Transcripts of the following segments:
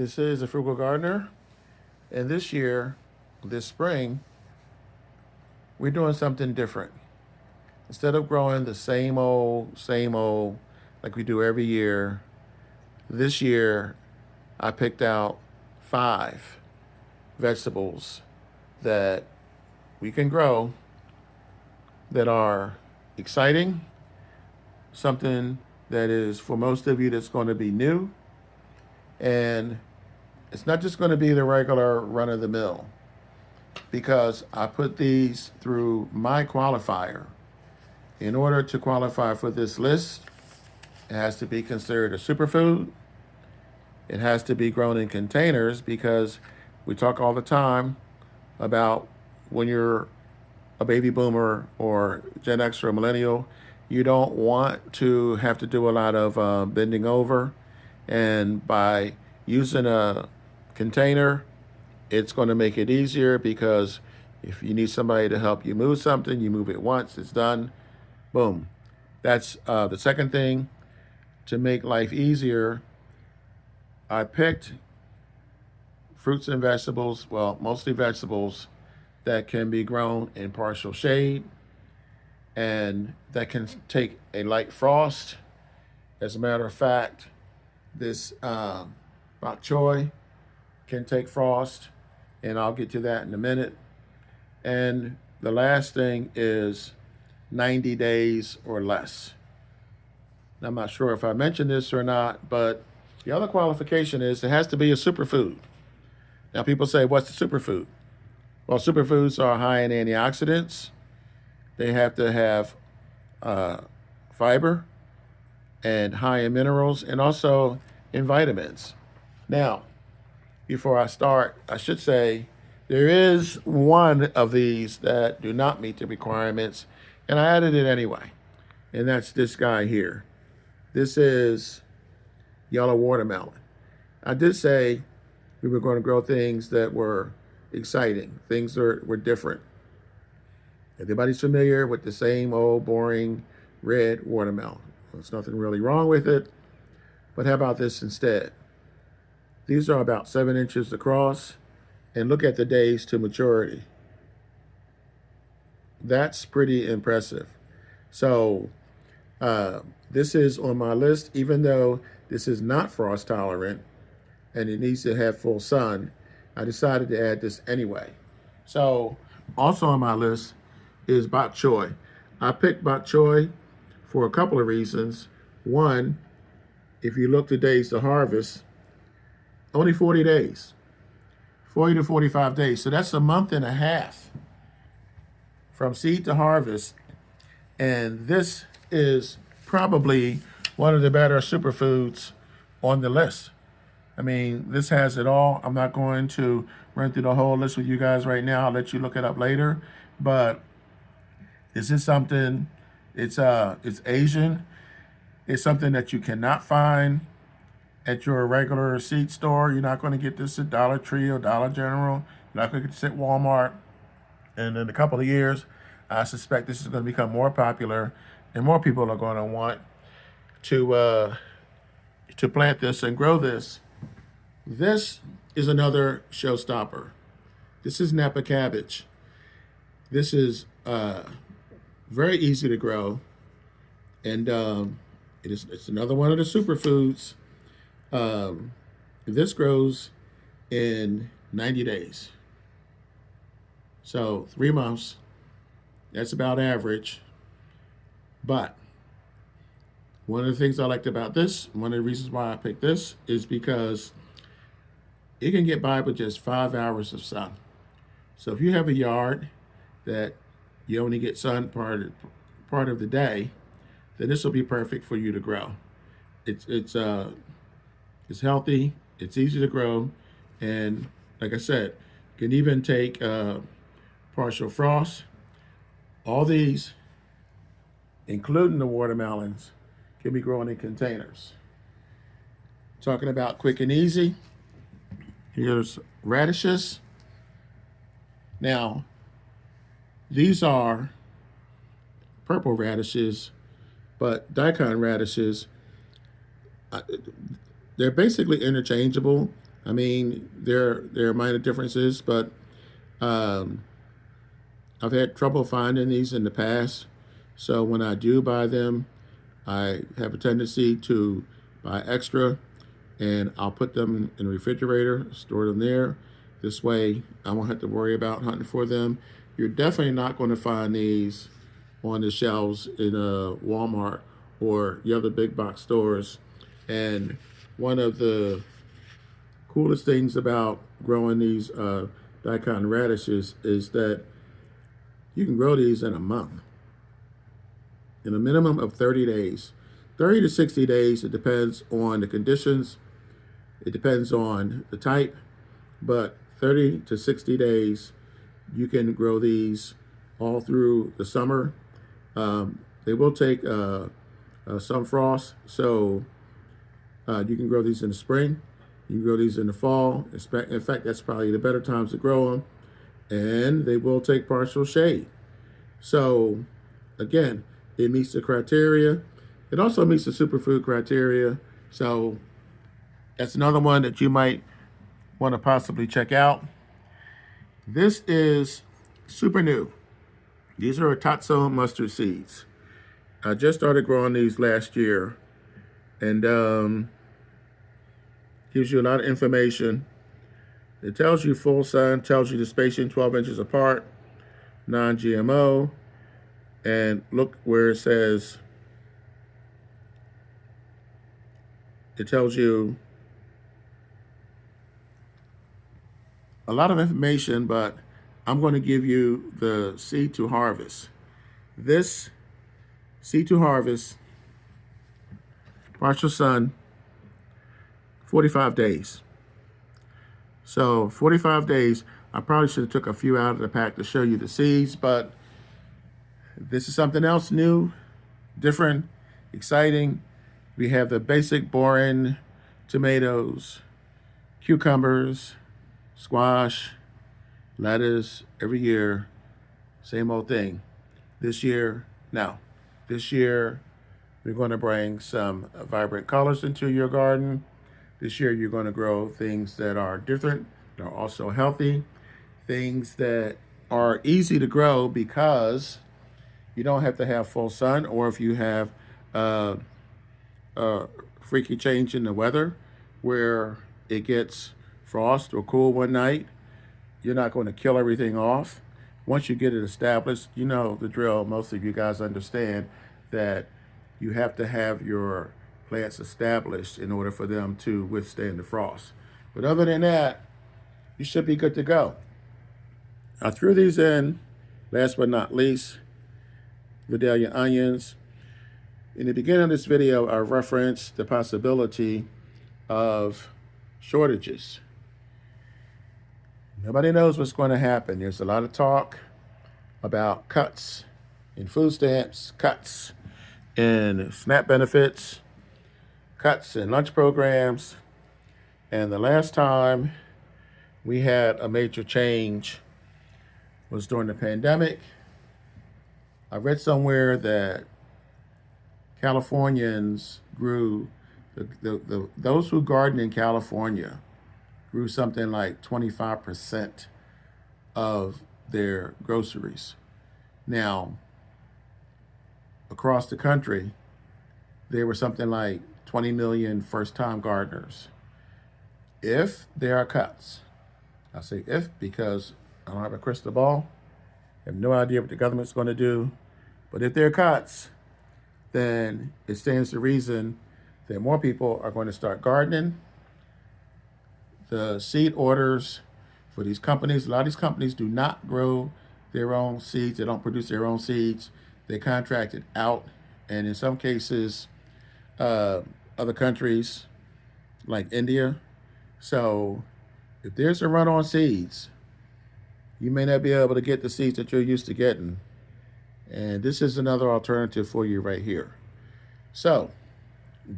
This is a frugal gardener, and this spring, we're doing something different. Instead of growing the same old, like we do every year, this year I picked out 5 vegetables that we can grow that are exciting, something that is for most of you that's going to be new, and it's not just going to be the regular run of the mill because I put these through my qualifier. In order to qualify for this list, it has to be considered a superfood. It has to be grown in containers because we talk all the time about when you're a baby boomer or Gen X or a millennial, you don't want to have to do a lot of bending over. And by using a container, it's going to make it easier because if you need somebody to help you move something, you move it once, it's done, boom. That's the second thing. To make life easier, I picked fruits and vegetables, well, mostly vegetables, that can be grown in partial shade and that can take a light frost. As a matter of fact, this bok choy can take frost, and I'll get to that in a minute. And the last thing is 90 days or less. I'm not sure if I mentioned this or not, but the other qualification is it has to be a superfood. Now, people say, what's the superfood? Well, superfoods are high in antioxidants. They have to have fiber and high in minerals and also in vitamins. Now, before I start, I should say there is one of these that do not meet the requirements, and I added it anyway, and that's this guy here. This is yellow watermelon. I did say we were going to grow things that were exciting, things that were different. Everybody's familiar with the same old boring red watermelon. There's nothing really wrong with it, but how about this instead? These are about 7 inches across, and look at the days to maturity. That's pretty impressive. So this is on my list, even though this is not frost tolerant and it needs to have full sun. I decided to add this anyway. So also on my list is bok choy. I picked bok choy for a couple of reasons. One, if you look the days to harvest, only 40 days, 40 to 45 days. So that's a month and a half from seed to harvest. And this is probably one of the better superfoods on the list. I mean, this has it all. I'm not going to run through the whole list with you guys right now. I'll let you look it up later. But this is something, it's Asian. It's something that you cannot find at your regular seed store. You're not going to get this at Dollar Tree or Dollar General. You're not going to get this at Walmart. And in a couple of years, I suspect this is going to become more popular, and more people are going to want to plant this and grow this. This is another showstopper. This is Napa cabbage. This is very easy to grow, and it's another one of the superfoods. This grows in 90 days. So 3 months, that's about average. But one of the things I liked about this, one of the reasons why I picked this is because it can get by with just 5 hours of sun. So if you have a yard that you only get sun part of the day, then this will be perfect for you to grow. It's healthy, it's easy to grow, and like I said, can even take partial frost. All these, including the watermelons, can be grown in containers. Talking about quick and easy, here's radishes. Now, these are purple radishes, but daikon radishes, they're basically interchangeable. I mean, there are minor differences, but um, I've had trouble finding these in the past. So when I do buy them, I have a tendency to buy extra, and I'll put them in the refrigerator, store them there. This way, I won't have to worry about hunting for them. You're definitely not going to find these on the shelves in a Walmart or the other big box stores. And one of the coolest things about growing these daikon radishes is that you can grow these in a month, in a minimum of 30 days. 30 to 60 days, it depends on the conditions, it depends on the type, but 30 to 60 days, you can grow these all through the summer. They will take some frost, so you can grow these in the spring. You can grow these in the fall. In fact, that's probably the better times to grow them. And they will take partial shade. So, again, it meets the criteria. It also meets the superfood criteria. So, that's another one that you might want to possibly check out. This is super new. These are Tatsoi mustard seeds. I just started growing these last year, and gives you a lot of information. It tells you full sun, tells you the spacing 12 inches apart, non-GMO, and look where it says, it tells you a lot of information, but I'm going to give you the seed to harvest. This seed to harvest, partial sun, 45 days. So 45 days, I probably should have took a few out of the pack to show you the seeds, but this is something else new, different, exciting. We have the basic boring tomatoes, cucumbers, squash, lettuce, every year, same old thing. This year, we're going to bring some vibrant colors into your garden. This year, you're going to grow things that are different, that are also healthy, things that are easy to grow because you don't have to have full sun, or if you have a freaky change in the weather where it gets frost or cool one night, you're not going to kill everything off. Once you get it established, you know the drill. Most of you guys understand that you have to have your plants established in order for them to withstand the frost. But other than that, you should be good to go. I threw these in, last but not least, Vidalia onions. In the beginning of this video, I referenced the possibility of shortages. Nobody knows what's going to happen. There's a lot of talk about cuts in food stamps, cuts in SNAP benefits, cuts in lunch programs. And the last time we had a major change was during the pandemic. I read somewhere that Californians grew, those who garden in California grew something like 25% of their groceries. Now, across the country, there were something like 20 million first-time gardeners. If there are cuts, I say if because I don't have a crystal ball, I have no idea what the government's going to do, but if there are cuts, then it stands to reason that more people are going to start gardening. The seed orders for these companies, a lot of these companies do not grow their own seeds. They don't produce their own seeds. They contract it out. And in some cases, other countries like India. So if there's a run on seeds, you may not be able to get the seeds that you're used to getting. And this is another alternative for you right here. So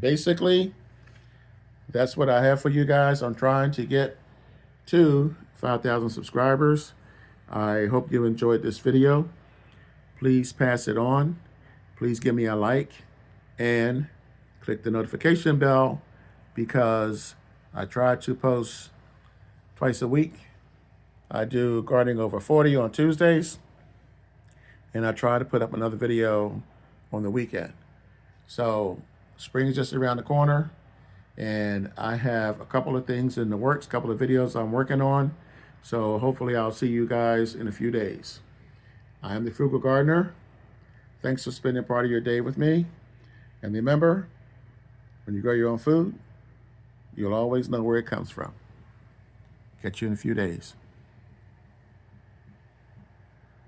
basically, that's what I have for you guys. I'm trying to get to 5,000 subscribers. I hope you enjoyed this video. Please pass it on. Please give me a like and click the notification bell because I try to post twice a week. I do Gardening Over 40 on Tuesdays, and I try to put up another video on the weekend. So spring is just around the corner, and I have a couple of things in the works, a couple of videos I'm working on. So hopefully I'll see you guys in a few days. I am the Frugal Gardener. Thanks for spending part of your day with me. And remember, when you grow your own food, you'll always know where it comes from. Catch you in a few days.